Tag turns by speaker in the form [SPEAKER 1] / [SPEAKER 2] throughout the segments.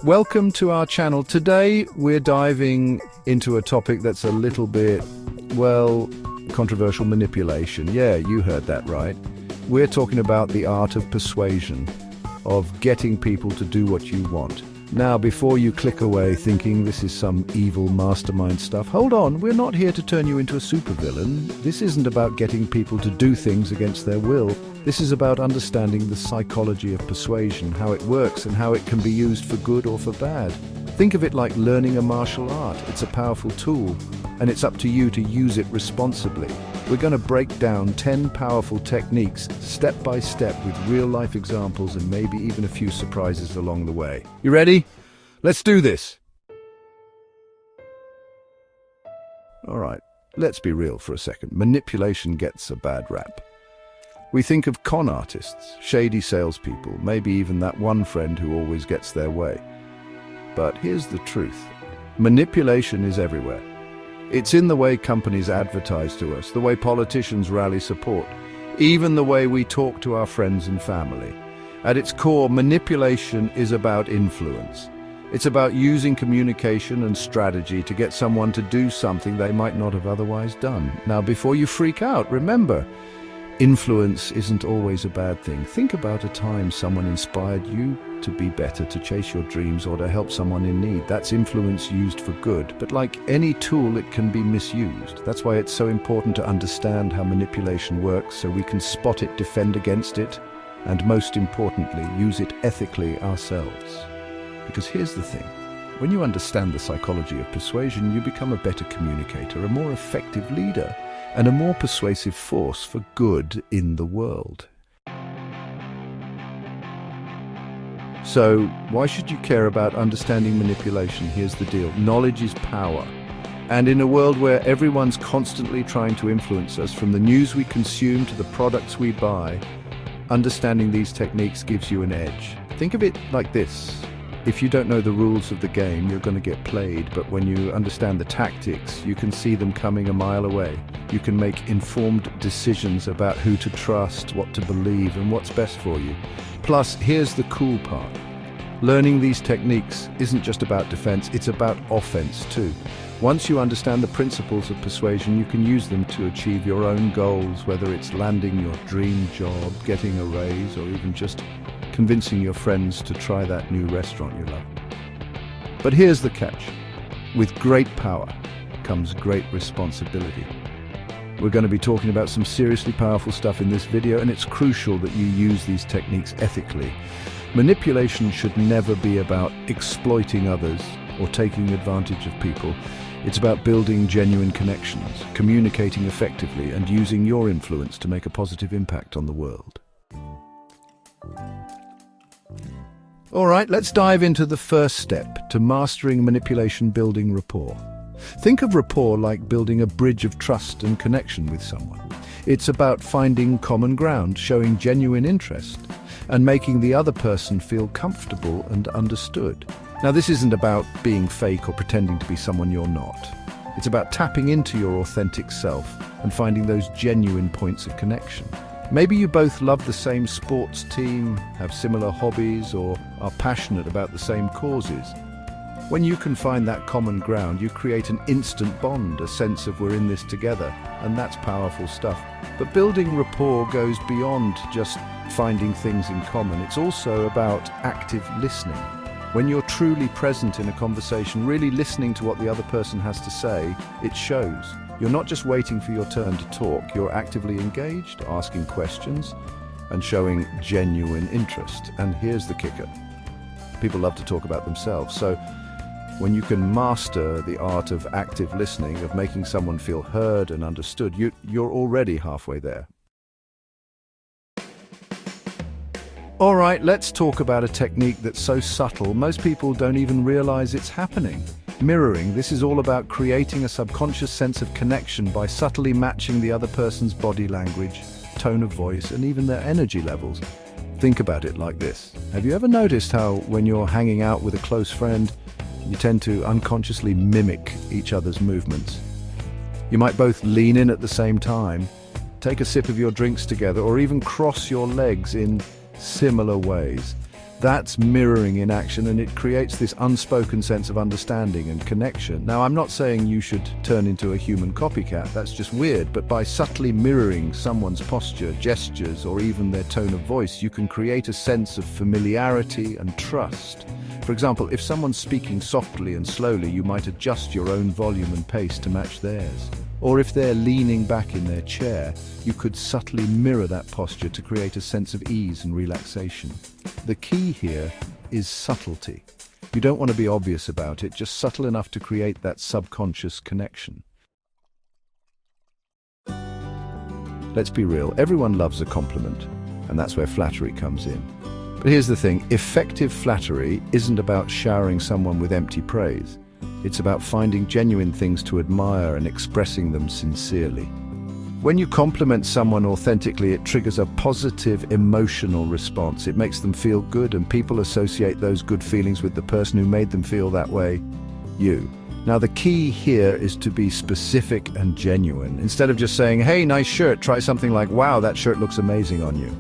[SPEAKER 1] Welcome to our channel. Today we're diving into a topic that's a little bit, well, controversial: manipulation. Yeah, you heard that right. We're talking about the art of persuasion, of getting people to do what you want. Now, before you click away thinking this is some evil mastermind stuff, hold on, we're not here to turn you into a supervillain. This isn't about getting people to do things against their will. This is about understanding the psychology of persuasion, how it works and how it can be used for good or for bad. Think of it like learning a martial art. It's a powerful tool, and it's up to you to use it responsibly. We're going to break down 10 powerful techniques, step by step, with real-life examples and maybe even a few surprises along the way. You ready? Let's do this! All right, let's be real for a second. Manipulation gets a bad rap. We think of con artists, shady salespeople, maybe even that one friend who always gets their way. But here's the truth. Manipulation is everywhere. It's in the way companies advertise to us, the way politicians rally support, even the way we talk to our friends and family. At its core, manipulation is about influence. It's about using communication and strategy to get someone to do something they might not have otherwise done. Now, before you freak out, remember, influence isn't always a bad thing. Think about a time someone inspired you to be better, to chase your dreams, or to help someone in need. That's influence used for good. But like any tool, it can be misused. That's why it's so important to understand how manipulation works, so we can spot it, defend against it, and most importantly, use it ethically ourselves. Because here's the thing. When you understand the psychology of persuasion, you become a better communicator, a more effective leader, and a more persuasive force for good in the world. So, why should you care about understanding manipulation? Here's the deal. Knowledge is power. And in a world where everyone's constantly trying to influence us, from the news we consume to the products we buy, understanding these techniques gives you an edge. Think of it like this. If you don't know the rules of the game, you're going to get played, but when you understand the tactics, you can see them coming a mile away. You can make informed decisions about who to trust, what to believe, and what's best for you. Plus, here's the cool part. Learning these techniques isn't just about defense, it's about offense too. Once you understand the principles of persuasion, you can use them to achieve your own goals, whether it's landing your dream job, getting a raise, or even just convincing your friends to try that new restaurant you love. But here's the catch. With great power comes great responsibility. We're going to be talking about some seriously powerful stuff in this video, and it's crucial that you use these techniques ethically. Manipulation should never be about exploiting others or taking advantage of people. It's about building genuine connections, communicating effectively, and using your influence to make a positive impact on the world. All right, let's dive into the first step to mastering manipulation: building rapport. Think of rapport like building a bridge of trust and connection with someone. It's about finding common ground, showing genuine interest, and making the other person feel comfortable and understood. Now, this isn't about being fake or pretending to be someone you're not. It's about tapping into your authentic self and finding those genuine points of connection. Maybe you both love the same sports team, have similar hobbies, or are passionate about the same causes. When you can find that common ground, you create an instant bond, a sense of we're in this together, and that's powerful stuff. But building rapport goes beyond just finding things in common. It's also about active listening. When you're truly present in a conversation, really listening to what the other person has to say, it shows. You're not just waiting for your turn to talk, you're actively engaged, asking questions, and showing genuine interest. And here's the kicker. People love to talk about themselves, so when you can master the art of active listening, of making someone feel heard and understood, you're already halfway there. All right, let's talk about a technique that's so subtle, most people don't even realize it's happening. Mirroring. This is all about creating a subconscious sense of connection by subtly matching the other person's body language, tone of voice, and even their energy levels. Think about it like this. Have you ever noticed how when you're hanging out with a close friend, you tend to unconsciously mimic each other's movements? You might both lean in at the same time, take a sip of your drinks together, or even cross your legs in similar ways. That's mirroring in action, and it creates this unspoken sense of understanding and connection. Now, I'm not saying you should turn into a human copycat, that's just weird, but by subtly mirroring someone's posture, gestures, or even their tone of voice, you can create a sense of familiarity and trust. For example, if someone's speaking softly and slowly, you might adjust your own volume and pace to match theirs. Or if they're leaning back in their chair, you could subtly mirror that posture to create a sense of ease and relaxation. The key here is subtlety. You don't want to be obvious about it, just subtle enough to create that subconscious connection. Let's be real, everyone loves a compliment, and that's where flattery comes in. But here's the thing, effective flattery isn't about showering someone with empty praise. It's about finding genuine things to admire and expressing them sincerely. When you compliment someone authentically, it triggers a positive emotional response. It makes them feel good, and people associate those good feelings with the person who made them feel that way, you. Now, the key here is to be specific and genuine. Instead of just saying, "Hey, nice shirt," try something like, "Wow, that shirt looks amazing on you."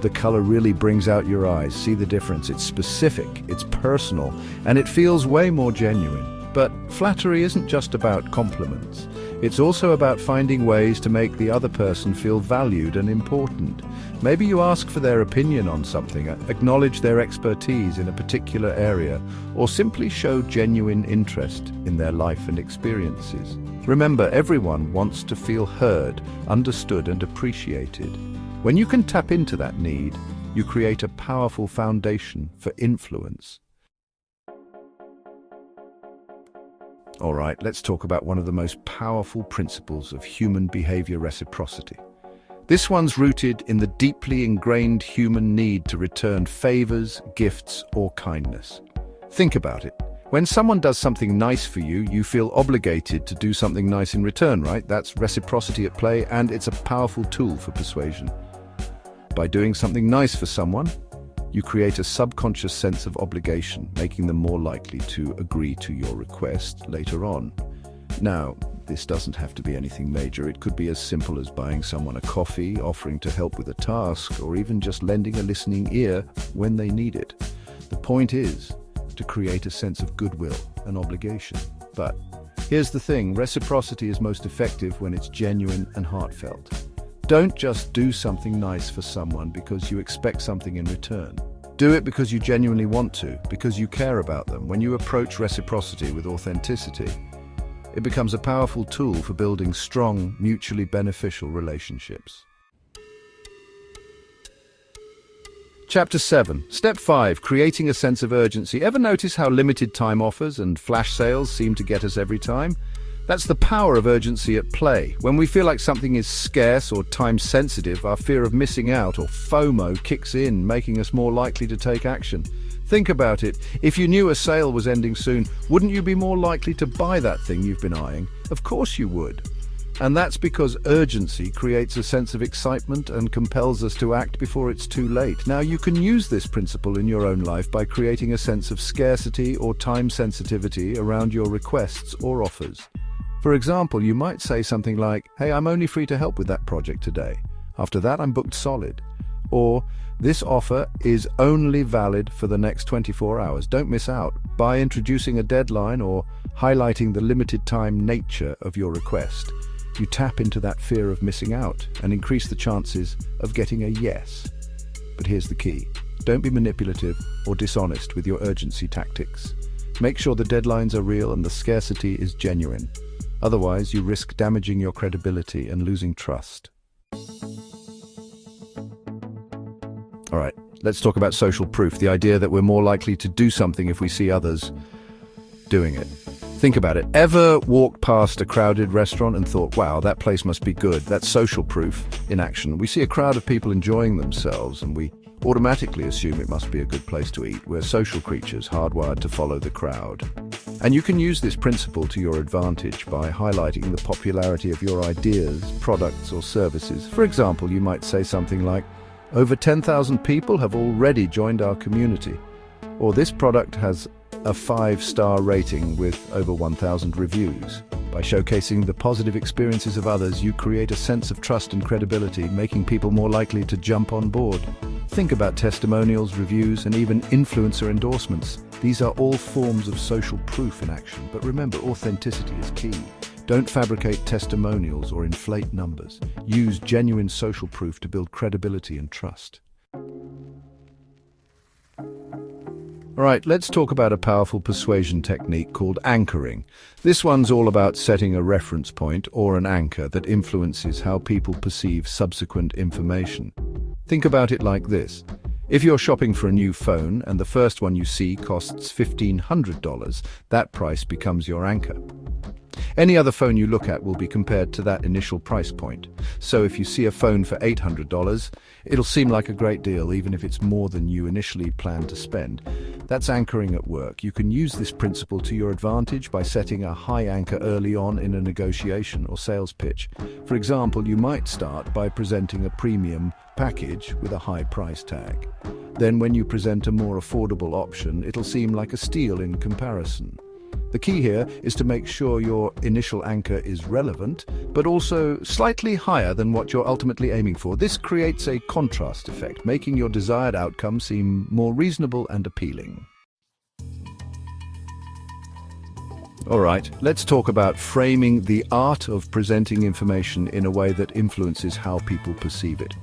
[SPEAKER 1] The color really brings out your eyes. See the difference? It's specific, it's personal, and it feels way more genuine. But flattery isn't just about compliments. It's also about finding ways to make the other person feel valued and important. Maybe you ask for their opinion on something, acknowledge their expertise in a particular area, or simply show genuine interest in their life and experiences. Remember, everyone wants to feel heard, understood, and appreciated. When you can tap into that need, you create a powerful foundation for influence. All right, let's talk about one of the most powerful principles of human behavior: reciprocity. This one's rooted in the deeply ingrained human need to return favors, gifts, or kindness. Think about it. When someone does something nice for you, you feel obligated to do something nice in return, right? That's reciprocity at play, and it's a powerful tool for persuasion. By doing something nice for someone, you create a subconscious sense of obligation, making them more likely to agree to your request later on. Now, this doesn't have to be anything major. It could be as simple as buying someone a coffee, offering to help with a task, or even just lending a listening ear when they need it. The point is to create a sense of goodwill and obligation. But here's the thing, reciprocity is most effective when it's genuine and heartfelt. Don't just do something nice for someone because you expect something in return. Do it because you genuinely want to, because you care about them. When you approach reciprocity with authenticity, it becomes a powerful tool for building strong, mutually beneficial relationships. Chapter 7. Step 5. Creating a sense of urgency. Ever notice how limited time offers and flash sales seem to get us every time? That's the power of urgency at play. When we feel like something is scarce or time-sensitive, our fear of missing out, or FOMO, kicks in, making us more likely to take action. Think about it. If you knew a sale was ending soon, wouldn't you be more likely to buy that thing you've been eyeing? Of course you would. And that's because urgency creates a sense of excitement and compels us to act before it's too late. Now, you can use this principle in your own life by creating a sense of scarcity or time sensitivity around your requests or offers. For example, you might say something like, "Hey, I'm only free to help with that project today. After that, I'm booked solid." Or, "This offer is only valid for the next 24 hours. Don't miss out." By introducing a deadline or highlighting the limited time nature of your request, you tap into that fear of missing out and increase the chances of getting a yes. But here's the key. Don't be manipulative or dishonest with your urgency tactics. Make sure the deadlines are real and the scarcity is genuine. Otherwise, you risk damaging your credibility and losing trust. All right, let's talk about social proof, the idea that we're more likely to do something if we see others doing it. Think about it. Ever walked past a crowded restaurant and thought, "Wow, that place must be good"? That's social proof in action. We see a crowd of people enjoying themselves and we automatically assume it must be a good place to eat. We're social creatures, hardwired to follow the crowd. And you can use this principle to your advantage by highlighting the popularity of your ideas, products, or services. For example, you might say something like, "Over 10,000 people have already joined our community," or "This product has a 5-star rating with over 1,000 reviews." By showcasing the positive experiences of others, you create a sense of trust and credibility, making people more likely to jump on board. Think about testimonials, reviews, and even influencer endorsements. These are all forms of social proof in action, but remember, authenticity is key. Don't fabricate testimonials or inflate numbers. Use genuine social proof to build credibility and trust. All right, let's talk about a powerful persuasion technique called anchoring. This one's all about setting a reference point or an anchor that influences how people perceive subsequent information. Think about it like this. If you're shopping for a new phone and the first one you see costs $1,500, that price becomes your anchor. Any other phone you look at will be compared to that initial price point. So if you see a phone for $800, it'll seem like a great deal even if it's more than you initially planned to spend. That's anchoring at work. You can use this principle to your advantage by setting a high anchor early on in a negotiation or sales pitch. For example, you might start by presenting a premium package with a high price tag. Then when you present a more affordable option, it'll seem like a steal in comparison. The key here is to make sure your initial anchor is relevant, but also slightly higher than what you're ultimately aiming for. This creates a contrast effect, making your desired outcome seem more reasonable and appealing. All right, let's talk about framing, the art of presenting information in a way that influences how people perceive it.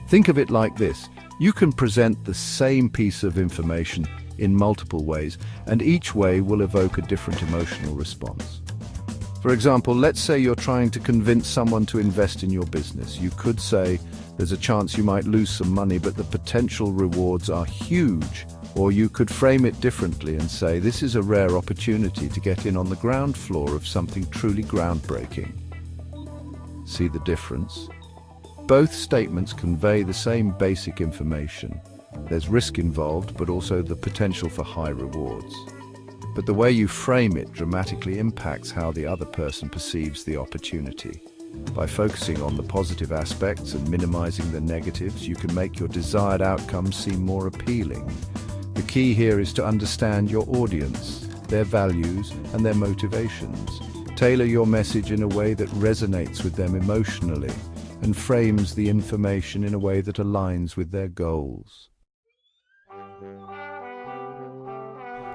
[SPEAKER 1] Think of it like this. You can present the same piece of information in multiple ways, and each way will evoke a different emotional response. For example, let's say you're trying to convince someone to invest in your business. You could say, there's a chance you might lose some money, but the potential rewards are huge. Or you could frame it differently and say, this is a rare opportunity to get in on the ground floor of something truly groundbreaking. See the difference? Both statements convey the same basic information. There's risk involved, but also the potential for high rewards. But the way you frame it dramatically impacts how the other person perceives the opportunity. By focusing on the positive aspects and minimizing the negatives, you can make your desired outcomes seem more appealing. The key here is to understand your audience, their values, and their motivations. Tailor your message in a way that resonates with them emotionally and frames the information in a way that aligns with their goals.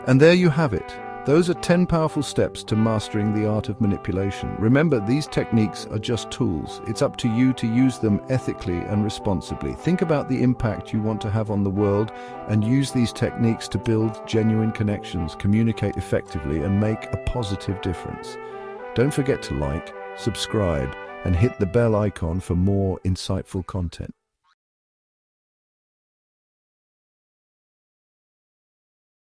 [SPEAKER 1] And there you have it. Those are 10 powerful steps to mastering the art of manipulation. Remember, these techniques are just tools. It's up to you to use them ethically and responsibly. Think about the impact you want to have on the world and use these techniques to build genuine connections, communicate effectively, and make a positive difference. Don't forget to like, subscribe, and hit the bell icon for more insightful content.